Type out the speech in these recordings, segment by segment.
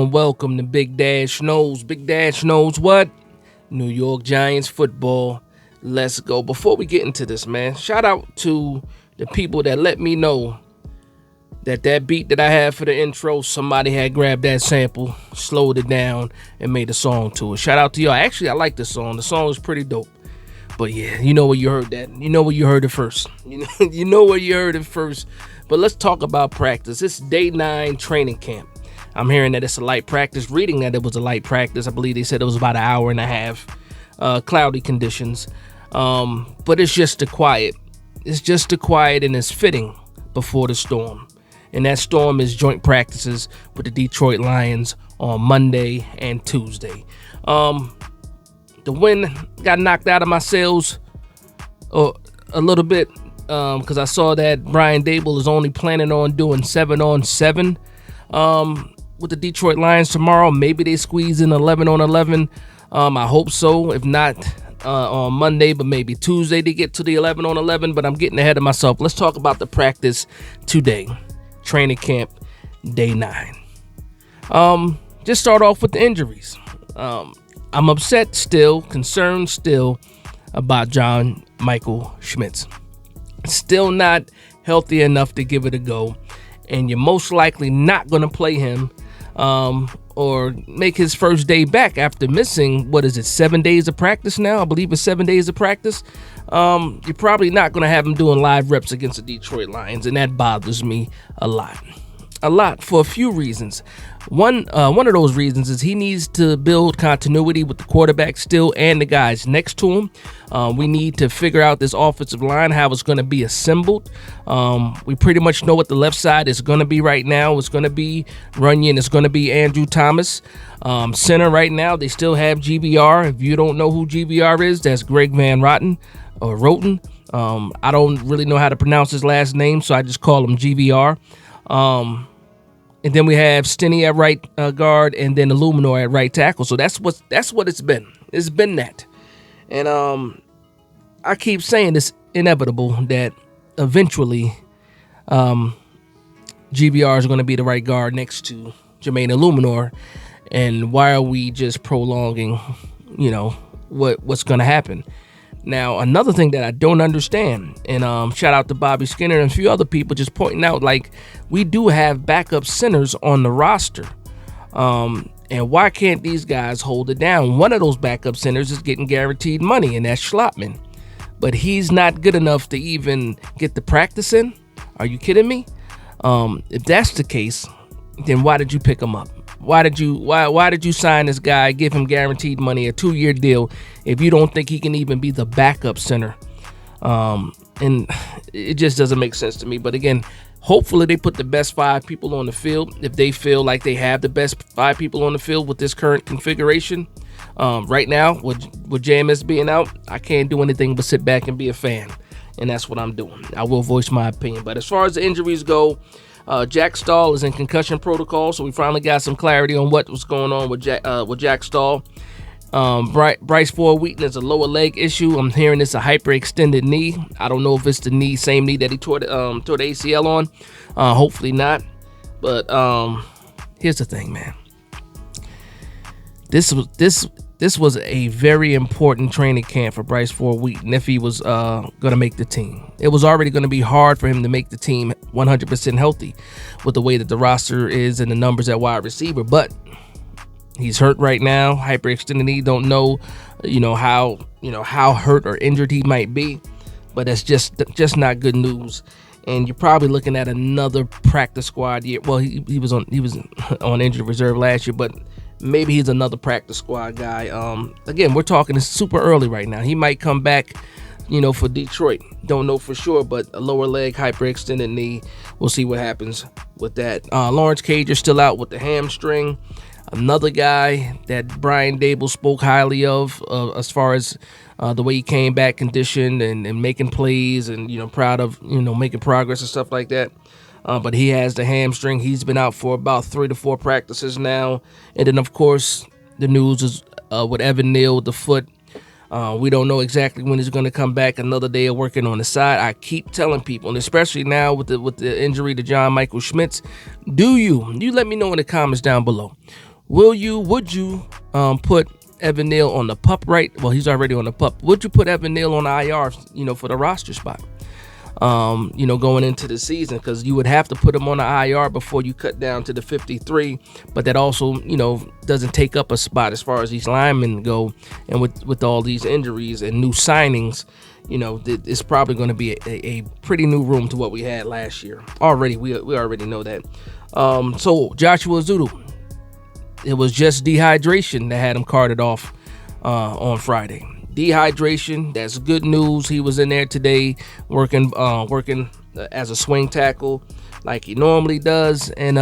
and welcome to Big Dash Knows. Big Dash knows what? New York Giants football. Let's go. Before we get into this, man, shout out to the people that let me know that beat that I had for the intro, somebody had grabbed that sample, slowed it down, and made a song to it. Shout out to y'all. Actually, I like this song. The song is pretty dope. But yeah, you know where you heard that. You know where you heard it first. You know where you heard it first. But let's talk about practice. It's day 9 training camp. I'm hearing that it's a light practice, reading that it was a light practice. I believe they said it was about an hour and a half, cloudy conditions. But it's just the quiet. It's just the quiet, and it's fitting before the storm. And that storm is joint practices with the Detroit Lions on Monday and Tuesday. The wind got knocked out of my sails a little bit because I saw that Brian Dable is only planning on doing 7-on-7 with the Detroit Lions tomorrow. Maybe they squeeze in 11-on-11. I hope so. If not on Monday, but maybe Tuesday they get to the 11-on-11. But I'm getting ahead of myself. Let's talk about the practice today. Training camp, day 9. Just start off with the injuries. I'm upset still, concerned still about John Michael Schmitz. Still not healthy enough to give it a go. And you're most likely not going to play him or make his first day back after missing, 7 days of practice now? I believe it's 7 days of practice. You're probably not going to have him doing live reps against the Detroit Lions, and that bothers me a lot. A lot for a few reasons. One of those reasons is he needs to build continuity with the quarterback still and the guys next to him. We need to figure out this offensive line, how it's going to be assembled. We pretty much know what the left side is going to be right now. It's going to be Runyon. It's going to be Andrew Thomas. Center right now, they still have GVR. If you don't know who GVR is, that's Greg Van Roten or Roten. I don't really know how to pronounce his last name, so I just call him GVR. And then we have Stinney at right guard, and then Illuminor at right tackle. So that's what it's been. It's been that. And I keep saying it's inevitable that eventually GVR is going to be the right guard next to Jermaine Illuminor. And why are we just prolonging, what's going to happen? Now, another thing that I don't understand, and shout out to Bobby Skinner and a few other people just pointing out, we do have backup centers on the roster. And why can't these guys hold it down? One of those backup centers is getting guaranteed money, and that's Schlotman. But he's not good enough to even get the practice in? Are you kidding me? If that's the case, then why did you pick him up? Why did you sign this guy, give him guaranteed money, a 2-year deal, if you don't think he can even be the backup center? And it just doesn't make sense to me. But again, hopefully they put the best 5 people on the field. If they feel like they have the best 5 people on the field with this current configuration. Right now, with JMS being out, I can't do anything but sit back and be a fan. And that's what I'm doing. I will voice my opinion. But as far as the injuries go, Jack Stahl is in concussion protocol, so we finally got some clarity on what was going on with Jack Stahl. Bryce Ford Wheaton is a lower leg issue. I'm hearing it's a hyperextended knee. I don't know if it's the same knee that he tore the ACL on. Hopefully not. But here's the thing, man. This was a very important training camp for Bryce Ford Wheaton if he was going to make the team. It was already going to be hard for him to make the team 100% healthy with the way that the roster is and the numbers at wide receiver. But he's hurt right now, hyperextended knee. Don't know, how hurt or injured he might be. But that's just not good news. And you're probably looking at another practice squad year. Well, he was on injured reserve last year, but maybe he's another practice squad guy. Again, we're talking it's super early right now. He might come back, for Detroit. Don't know for sure, but a lower leg, hyperextended knee. We'll see what happens with that. Lawrence Cage is still out with the hamstring. Another guy that Brian Dable spoke highly of as far as the way he came back conditioned and making plays and, proud of, making progress and stuff like that. But he has the hamstring. He's been out for about 3 to 4 practices now. And then, of course, the news is with Evan Neal with the foot. We don't know exactly when he's going to come back. Another day of working on the side. I keep telling people, and especially now with the injury to John Michael Schmitz, you let me know in the comments down below. Would you put Evan Neal on the pup right? Well, he's already on the pup. Would you put Evan Neal on the IR, for the roster spot? Going into the season, because you would have to put him on the IR before you cut down to the 53. But that also, doesn't take up a spot as far as these linemen go. And with all these injuries and new signings, it's probably going to be a pretty new room to what we had last year. We already know that. So Joshua Zudu, it was just dehydration that had him carted off on Friday. Dehydration, that's good news. He was in there today working as a swing tackle like he normally does. And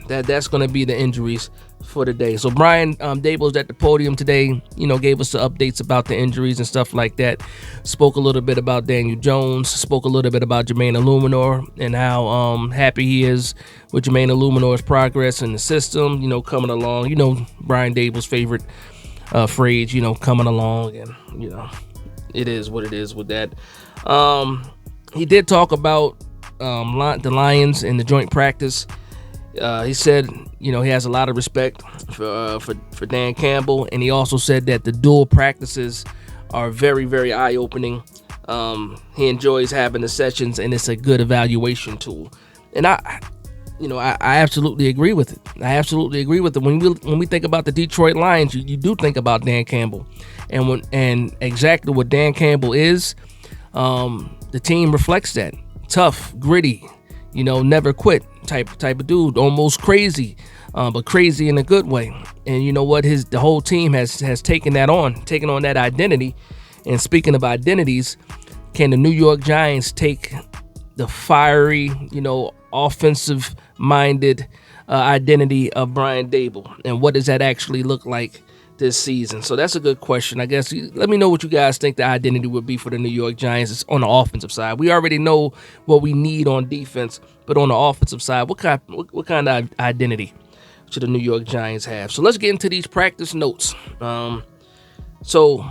that's going to be the injuries for the day. So Brian Daboll's at the podium today, gave us the updates about the injuries and stuff like that. Spoke a little bit about Daniel Jones, spoke a little bit about Jermaine Illuminor and how happy he is with Jermaine Illuminor's progress in the system, coming along. Brian Daboll's favorite phrase, coming along, and it is what it is with that. He did talk about the Lions in the joint practice. He said, he has a lot of respect for Dan Campbell, and he also said that the dual practices are very, very eye-opening. He enjoys having the sessions, and it's a good evaluation tool. And I absolutely agree with it. When we think about the Detroit Lions, you do think about Dan Campbell, and exactly what Dan Campbell is. The team reflects that. Tough, gritty, never quit type of dude. Almost crazy, but crazy in a good way. And you know what? The whole team has taken on that identity. And speaking of identities, can the New York Giants take the fiery, offensive-minded identity of Brian Daboll, and what does that actually look like this season? So that's a good question. I guess let me know what you guys think the identity would be for the New York Giants on the offensive side. We already know what we need on defense, but on the offensive side, what kind of identity should the New York Giants have? So let's get into these practice notes. So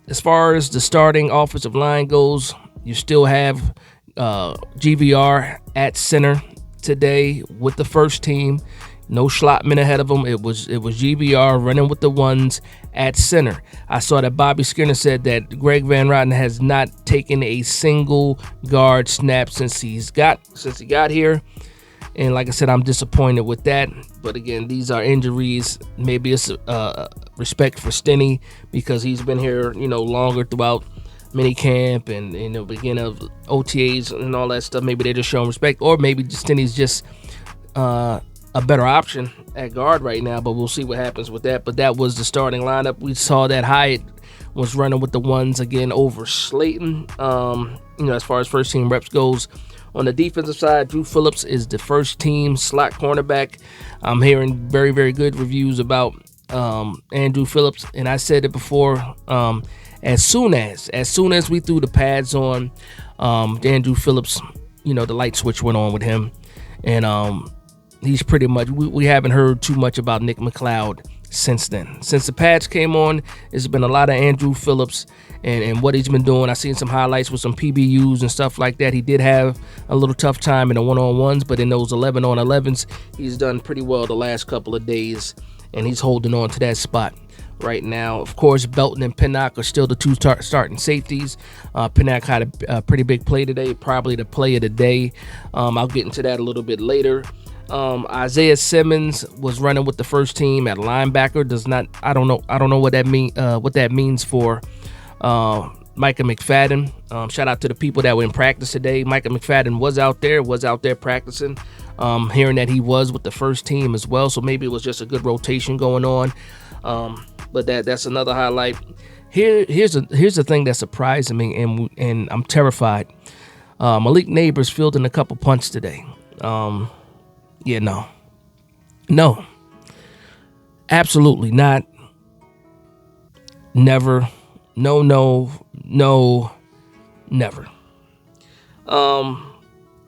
as far as the starting offensive line goes, you still have GVR at center today with the first team. No Schlottman ahead of him. It was GVR running with the ones at center. I saw that Bobby Skinner said that Greg Van Roten has not taken a single guard snap since he got here. And like I said, I'm disappointed with that. But again, these are injuries. Maybe it's respect for Stinnie because he's been here, longer throughout minicamp and the beginning of OTAs and all that stuff. Maybe they're just showing respect, or maybe Stinnie's just a better option at guard right now. But we'll see what happens with that. But that was the starting lineup. We saw that Hyatt was running with the ones again over Slayton. As far as first team reps goes. On the defensive side, Drew Phillips is the first team slot cornerback. I'm hearing very, very good reviews about Andrew Phillips, and I said it before. As soon as we threw the pads on, Andrew Phillips, the light switch went on with him, and he's pretty much. We haven't heard too much about Nick McLeod since then. Since the pads came on, there's been a lot of Andrew Phillips and what he's been doing. I've seen some highlights with some PBUs and stuff like that. He did have a little tough time in the one-on-ones, but in those 11-on-11s, he's done pretty well the last couple of days, and he's holding on to that spot right now. Of course, Belton and Pinnock are still the two starting safeties. Pinnock had a pretty big play today, probably the play of the day. I'll get into that a little bit later. Isaiah Simmons was running with the first team at linebacker. I don't know what that means for Micah McFadden. Shout out to the people that were in practice today. Micah McFadden was out there practicing. Hearing that he was with the first team as well, so maybe it was just a good rotation going on. But that's another highlight. Here's the thing that surprised me, and I'm terrified. Malik Neighbors fielding a couple punts today. No, absolutely not. Never. No, never.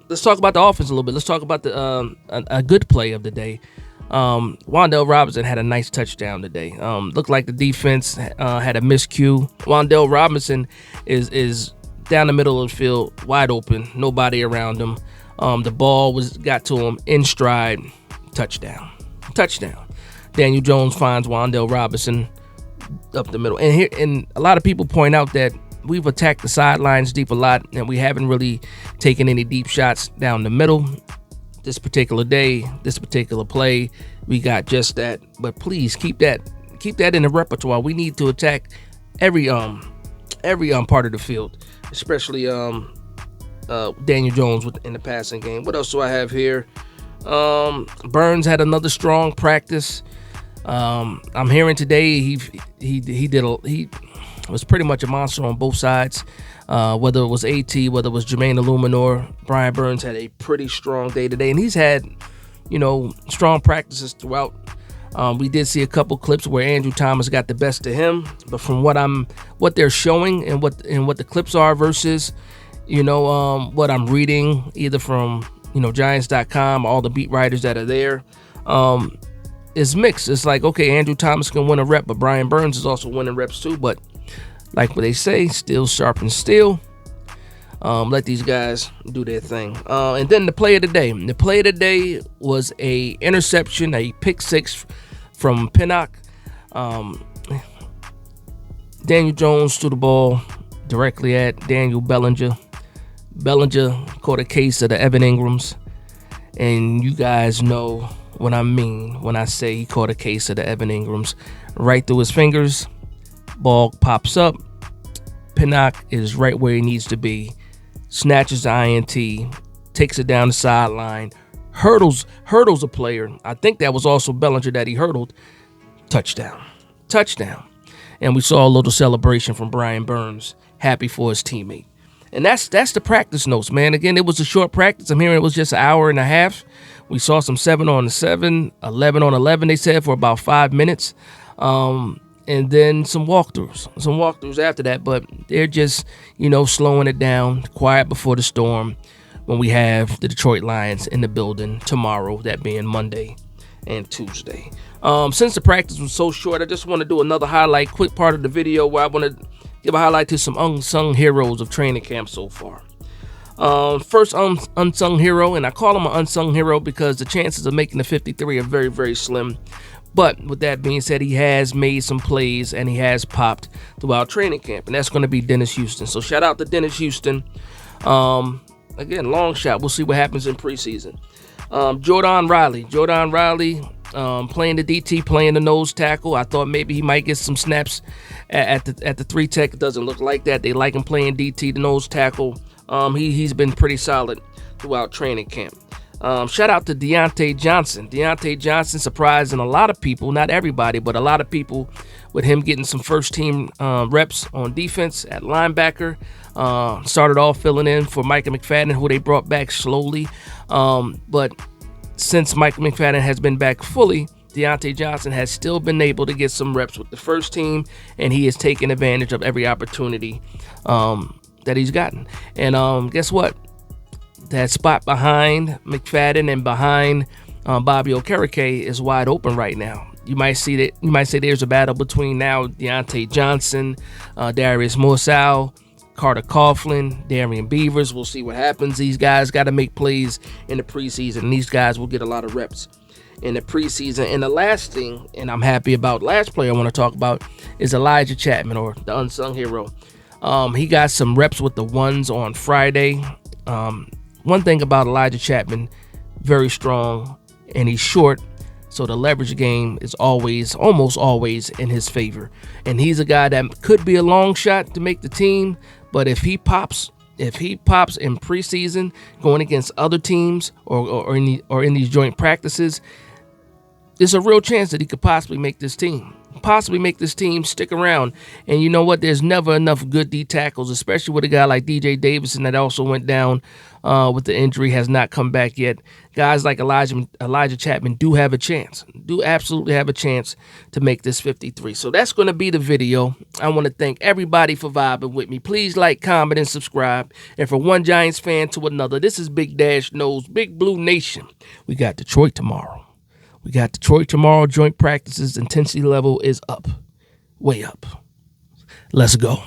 Let's talk about the offense a little bit. Let's talk about a good play of the day. Wan'Dale Robinson had a nice touchdown today. Looked like the defense had a miscue. Wan'Dale Robinson is down the middle of the field, wide open, nobody around him. The ball got to him in stride. Touchdown. Daniel Jones finds Wan'Dale Robinson up the middle. And a lot of people point out that we've attacked the sidelines deep a lot, and we haven't really taken any deep shots down the middle. This particular day, this particular play, we got just that. But please keep that in the repertoire. We need to attack every part of the field, especially Daniel Jones in the passing game. What else do I have here? Burns had another strong practice. I'm hearing today he was pretty much a monster on both sides. Whether it was AT, whether it was Jermaine Illuminor, Brian Burns had a pretty strong day today, and he's had, strong practices throughout. We did see a couple clips where Andrew Thomas got the best of him, but from what they're showing and what the clips are versus, what I'm reading either from Giants.com, all the beat writers that are there, is mixed. It's like, okay, Andrew Thomas can win a rep, but Brian Burns is also winning reps too. But like what they say, steel sharpens steel. Let these guys do their thing. And then the play of the day. The play of the day was a interception, a pick six from Pinnock. Daniel Jones threw the ball directly at Daniel Bellinger. Bellinger caught a case of the Evan Ingrams. And you guys know what I mean when I say he caught a case of the Evan Ingrams. Right through his fingers. Ball pops up. Pinnock is right where he needs to be. Snatches the INT, takes it down the sideline, hurdles a player. I think that was also Bellinger that he hurdled. Touchdown. And we saw a little celebration from Brian Burns, happy for his teammate. And that's the practice notes, man. Again, it was a short practice. I'm hearing it was just an hour and a half. We saw some 7-on-7, 11-on-11, they said, for about 5 minutes. And then some walkthroughs after that, but they're just, slowing it down, quiet before the storm, when we have the Detroit Lions in the building tomorrow, that being Monday and Tuesday. Since the practice was so short, I just want to do another highlight, quick part of the video where I want to give a highlight to some unsung heroes of training camp so far. First unsung hero, and I call him an unsung hero because the chances of making the 53 are very, very slim. But with that being said, he has made some plays and he has popped throughout training camp, and that's going to be Dennis Houston. So shout out to Dennis Houston. Again, long shot. We'll see what happens in preseason. Jordan Riley playing the DT, playing the nose tackle. I thought maybe he might get some snaps at the 3 tech. It doesn't look like that. They like him playing DT, the nose tackle. He's been pretty solid throughout training camp. Shout out to Deontay Johnson. Deontay Johnson surprising a lot of people, not everybody, but a lot of people, with him getting some first team reps on defense at linebacker. Started off filling in for Micah McFadden, who they brought back slowly. But since Micah McFadden has been back fully, Deontay Johnson has still been able to get some reps with the first team, and he is taking advantage of every opportunity that he's gotten. And guess what? That spot behind McFadden and behind Bobby Okereke is wide open right now. You might say there's a battle between now Deontay Johnson, Darius Morsau, Carter Coughlin, Darian Beavers. We'll see what happens. These guys got to make plays in the preseason, and these guys will get a lot of reps in the preseason. And the last thing, and I'm happy about, last player I want to talk about is Elijah Chapman, or the unsung hero. He got some reps with the ones on Friday. One thing about Elijah Chapman, very strong, and he's short, so the leverage game is almost always in his favor. And he's a guy that could be a long shot to make the team, but if he pops in preseason, going against other teams or in these joint practices, there's a real chance that he could possibly make this team. Stick around. And you know what? There's never enough good D tackles, especially with a guy like DJ Davison that also went down with the injury, has not come back yet. Guys like Elijah Chapman do absolutely have a chance to make this 53. So that's going to be the video. I want to thank everybody for vibing with me. Please like, comment, and subscribe. And for one Giants fan to another, this is Big Dash Knows, Big Blue Nation. We got Detroit tomorrow. Joint practices, intensity level is up. Way up. Let's go.